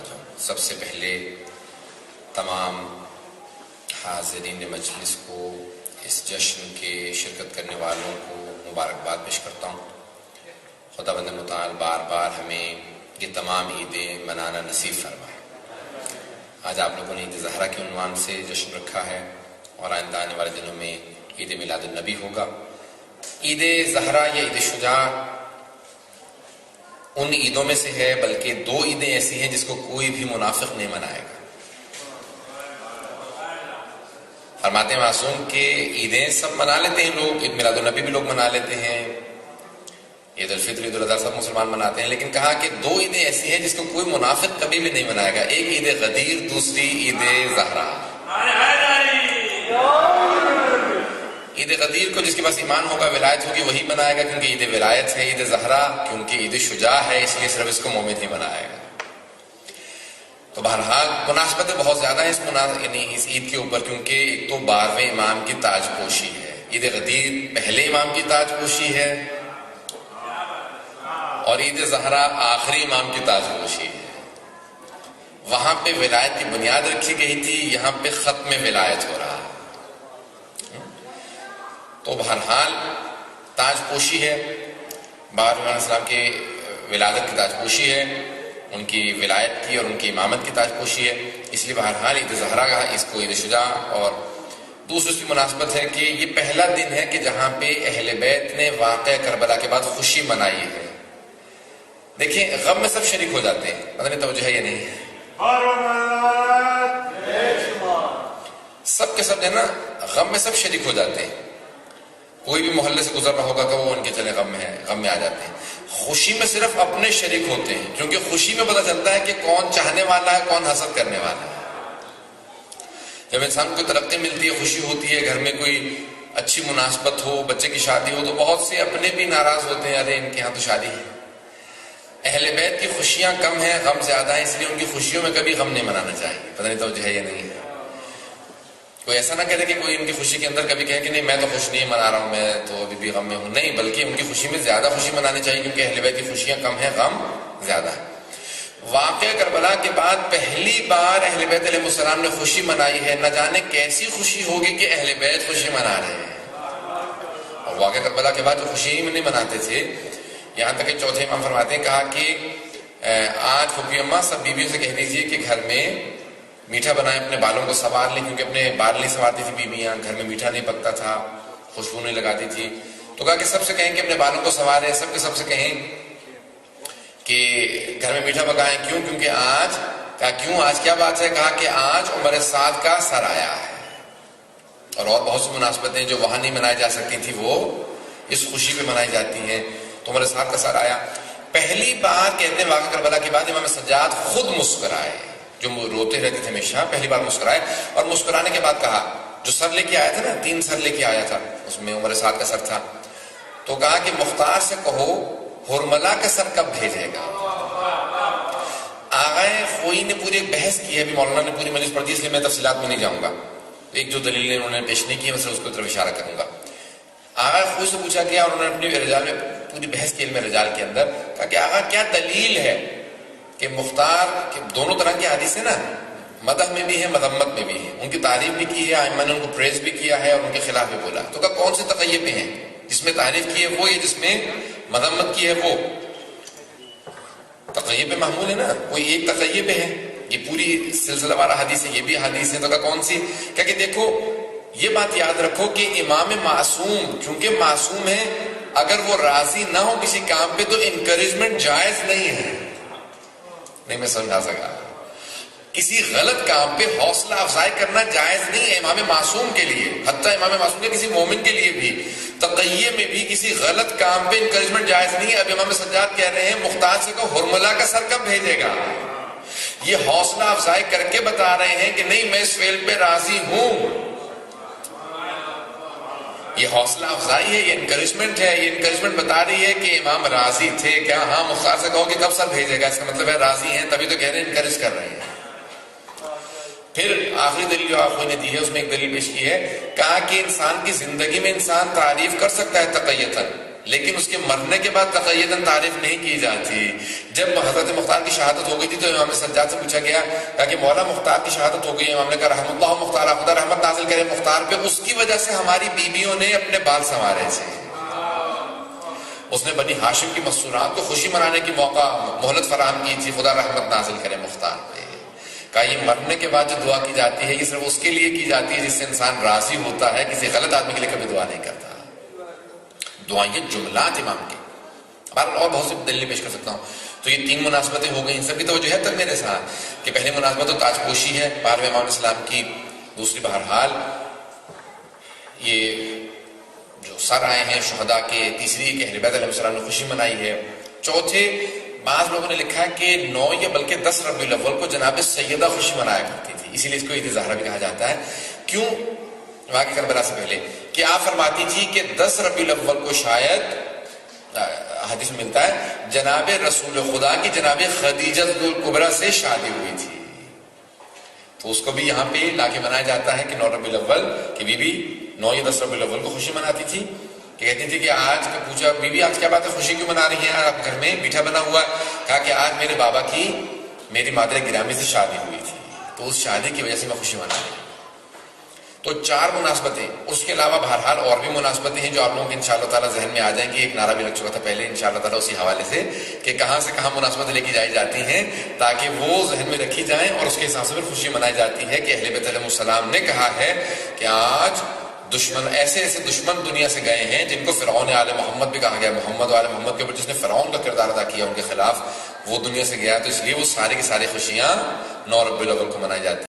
توجہ۔ سب سے پہلے تمام حاضرین مجلس کو، اس جشن کے شرکت کرنے والوں کو مبارکباد پیش کرتا ہوں۔ خداوند متعال بار بار ہمیں یہ تمام عیدیں منانا نصیب فرمائے۔ آج آپ لوگوں نے عید زہرا کے عنوان سے جشن رکھا ہے اور آئندہ آنے والے دنوں میں عید میلاد النبی ہوگا۔ عید زہرا یا عید شجاع ان عیدوں میں سے ہے، بلکہ دو عیدیں ایسی ہیں جس کو کوئی بھی منافق نہیں منائے گا۔ فرماتے ہیں معصوم کہ عیدیں سب منا لیتے ہیں لوگ، عید میلاد النبی بھی لوگ منا لیتے ہیں، عید الفطر عید الاضحیٰ سب مسلمان مناتے ہیں، لیکن کہا کہ دو عیدیں ایسی ہیں جس کو کوئی منافق کبھی بھی نہیں منائے گا، ایک عید غدیر، دوسری عید زہرا۔ عید غدیر کو جس کے پاس ایمان ہوگا، ولایت ہوگی، وہی منائے گا کیونکہ عید ولایت ہے۔ عید زہرا کیونکہ عید شجاع ہے، اس لیے صرف اس کو مومن ہی منائے گا۔ تو بہرحال مناسبتیں بہت زیادہ ہیں یعنی اس عید کے اوپر، کیونکہ ایک تو 12ویں امام کی تاج پوشی ہے، عید غدیر پہلے امام کی تاج پوشی ہے، اور عید زہرا آخری امام کی تاج پوشی ہے۔ وہاں پہ ولایت کی بنیاد رکھی گئی تھی، یہاں پہ ختم ولایت ہو رہا ہے۔ تو بہرحال تاج پوشی ہے، بار علیہ السلام کے ولادت کی تاج پوشی ہے، ان کی ولایت کی اور ان کی امامت کی تاج پوشی ہے، اس لیے بہرحال عید زہرا کا اس کو عید شجاع۔ اور دوسری اس کی مناسبت ہے کہ یہ پہلا دن ہے کہ جہاں پہ اہل بیت نے واقعہ کربلا کے بعد خوشی منائی ہے۔ دیکھیں غم میں سب شریک ہو جاتے ہیں، پتہ نہیں توجہ ہے یا نہیں، سب کے سب ہے نا، غم میں سب شریک ہو جاتے ہیں۔ کوئی بھی محلے سے گزر رہا ہوگا کہ وہ ان کے چلے غم میں آ جاتے ہیں۔ خوشی میں صرف اپنے شریک ہوتے ہیں، کیونکہ خوشی میں پتہ چلتا ہے کہ کون چاہنے والا ہے، کون حسد کرنے والا ہے۔ جب انسان کو ترقی ملتی ہے، خوشی ہوتی ہے، گھر میں کوئی اچھی مناسبت ہو، بچے کی شادی ہو، تو بہت سے اپنے بھی ناراض ہوتے ہیں، ارے ان کے ہاں تو شادی ہے۔ اہل بیت کی خوشیاں کم ہیں، غم زیادہ ہیں، اس لیے ان کی خوشیوں میں کبھی غم نہیں منانا چاہیے۔ پتہ نہیں توجہ ہے یا نہیں ہے۔ کوئی ایسا نہ کہے کہ کوئی ان کی خوشی کے اندر کبھی کہے کہ نہیں میں تو خوش نہیں منا رہا ہوں، میں تو ابھی بھی غم میں ہوں، نہیں، بلکہ ان کی خوشی میں زیادہ خوشی منانی چاہیے، کیونکہ اہل بیت کی خوشیاں کم ہیں، غم زیادہ ہے۔ واقعہ کربلا کے بعد پہلی بار اہل بیت علیہ السلام نے خوشی منائی ہے، نہ جانے کیسی خوشی ہوگی کہ اہل بیت خوشی منا رہے ہیں۔ اور واقعہ کربلا کے بعد تو خوشی ہی نہیں مناتے تھے، یہاں تک کہ چوتھے امام فرماتے ہیں، کہا کہ آج پھوپھی اماں سب بیویوں سے کہہ دیجیے کہ گھر میں میٹھا بنائیں، اپنے بالوں کو سنوار لیں، کیونکہ اپنے بال نہیں سنوارتی تھی بیویاں، گھر میں میٹھا نہیں پکتا تھا، خوشبو نہیں لگاتی تھی، تو کہا کہ سب سے کہیں کہ اپنے بالوں کو سنواریں، سب کے سب سے کہیں کہ گھر میں میٹھا پکائیں، کیوں؟ کیونکہ آج، کہا کیوں آج کیا بات ہے؟ کہا کہ آج عمر سعد کا سر آیا ہے۔ اور بہت سی مناسبتیں جو وہاں نہیں منائی جا سکتی تھی وہ اس خوشی پہ منائی جاتی ہیں، تو عمر سعد کا سر آیا۔ پہلی بار کہتے ہیں واقعہ کربلا کے بعد امام سجاد خود مسکرائے، جو روتے رہتے تھے ہمیشہ، پہلی بار مسکرائے، اور مسکرانے کے بعد کہا، جو سر لے کے آیا تھا نا، 3 سر لے کے آیا تھا، اس میں عمر سعد کا سر تھا، تو کہا کہ مختار سے کہو ہرملا کا سر کب بھیجے گا۔ آغا خوئی نے پوری ایک بحث کی ہے، ابھی مولانا نے پوری مجلس پڑھ دی، اس لیے میں تفصیلات میں نہیں جاؤں گا، ایک جو دلیلیں انہوں نے پیش نہیں کی ہے میں اس کو طرف اشارہ کروں گا۔ آغا خوئی سے پوچھا گیا، اور انہوں نے اپنی رجال میں پوری بحث کی، علم رجال کے اندر، کہا کہ آغا کیا دلیل ہے کہ مختار کے دونوں طرح کی حدیث ہے نا، مدح میں بھی ہے، مذمت میں بھی ہے، ان کی تعریف بھی کی ہے، ائمہ نے ان کو پریز بھی کیا ہے اور ان کے خلاف بھی بولا، تو کہا کون سے تقیہ پہ ہیں؟ جس میں تعریف کی ہے وہ، یا جس میں مذمت کی ہے وہ؟ تقیہ پہ محمول ہے نا، کوئی ایک تقیہ پہ ہے، یہ پوری سلسلہ وارہ حدیث ہے، یہ بھی حدیث ہے، تو کہا کون سی؟ کہا کہ دیکھو یہ بات یاد رکھو کہ امام معصوم چونکہ معصوم ہے، اگر وہ راضی نہ ہو کسی کام پہ تو انکریجمنٹ جائز نہیں ہے۔ نہیں میں سمجھا سکا، کسی غلط کام پہ حوصلہ افزائی کرنا جائز نہیں ہے امام معصوم کے لیے، حتیٰ امام معصوم کے کسی مومن کے لیے بھی تقیہ میں بھی کسی غلط کام پہ انکریجمنٹ جائز نہیں ہے۔ اب امام سجاد کہہ رہے ہیں مختار سے کہ ہرملا کا سر کب بھیجے گا، یہ حوصلہ افزائی کر کے بتا رہے ہیں کہ نہیں میں اس فعل پہ راضی ہوں، یہ حوصلہ افزائی ہے، یہ انکریجمنٹ ہے، یہ انکریجمنٹ بتا رہی ہے کہ امام راضی تھے کیا؟ ہاں، مختار سے کہو کہ کب سر بھیجے گا، اس کا مطلب ہے راضی ہیں، تبھی تو کہہ رہے ہیں، انکریج کر رہے ہیں۔ پھر آخری دلیل جو آپ نے دی ہے اس میں ایک دلیل پیش کی ہے، کہا کہ انسان کی زندگی میں انسان تعریف کر سکتا ہے تقیتاً، لیکن اس کے مرنے کے بعد تقیداً تعریف نہیں کی جاتی. جب حضرت مختار کی شہادت ہو گئی تھی تو امام سجاد سے پوچھا گیا کہ مولا مختار کی شہادت ہو گئی. امام نے کہا رحم اللہ مختار، خدا رحمت نازل کرے مختار پہ، اس کی وجہ سے ہماری بیویوں نے اپنے بال سنوارے تھے. اس نے بنی ہاشم کی مسرات کو خوشی منانے کی موقع مہلت فراہم کی تھی. خدا رحمت نازل کرے مختار پہ. کہا یہ مرنے کے بعد جو دعا کی جاتی ہے یہ صرف اس کے لیے کی جاتی ہے جس سے انسان راضی ہوتا ہے، کسی غلط آدمی کے لیے کبھی دعا نہیں کرتا. دعائیں جملات امام کے، اور بہت سی دلیلیں پیش کر سکتا ہوں. تو یہ 3 مناسبتیں ہو گئی. ان سب کی توجہ ہے تب میرے ساتھ کہ پہلی مناسبت تو تاج پوشی ہے 12ویں امام اسلام کی. دوسری بہرحال یہ جو سر آئے ہیں شہداء کے. تیسری کہ اہل بیت علیہ السلام نے خوشی منائی ہے. چوتھے بعض لوگوں نے لکھا ہے کہ 9 یا بلکہ 10 ربیع الاول کو جناب سیدہ خوشی منایا کرتی تھی، اسی لیے اس کو عید زہرا بھی کہا جاتا ہے. کیوں؟ واقعی کربلا سے پہلے کہ آپ فرماتی تھی کہ 10 ربیع الاول کو شاید حدیث میں ملتا ہے جناب رسول خدا کی جناب خدیجہ الکبریٰ سے شادی ہوئی تھی. تو اس کو بھی یہاں پہ لا کے منایا جاتا ہے کہ 9 ربیع الاول کی بی بی 9 یا 10 ربیع الاول کو خوشی مناتی تھی. کہ کہتی تھی کہ آج کا پوچھا بی بی آج کیا بات ہے، خوشی کیوں منا رہی ہیں آپ گھر میں میٹھا بنا ہوا؟ کہا کہ آج میرے بابا کی میری مادر گرامی سے شادی ہوئی تھی، تو اس شادی کی وجہ سے میں خوشی منا رہی ہوں. تو 4 مناسبتیں. اس کے علاوہ بہرحال اور بھی مناسبتیں ہیں جو آپ لوگوں کے انشاءاللہ تعالیٰ ذہن میں آ جائیں گی. ایک نعرہ بھی لگ چکا تھا پہلے انشاءاللہ تعالیٰ اسی حوالے سے کہ کہاں سے کہاں مناسبتیں لے کے جائی جاتی ہیں تاکہ وہ ذہن میں رکھی جائیں اور اس کے حساب سے پھر خوشی منائی جاتی ہے کہ اہل بیت علیہ السلام نے کہا ہے کہ آج دشمن ایسے دشمن دنیا سے گئے ہیں جن کو فرعون آل محمد بھی کہا گیا. محمد و آل محمد کے اوپر جس نے فرعون کا کردار ادا کیا ان کے خلاف، وہ دنیا سے گیا. تو اس لیے وہ سارے کی ساری خوشیاں 9 ربیع الاول کو منائی جاتی ہیں.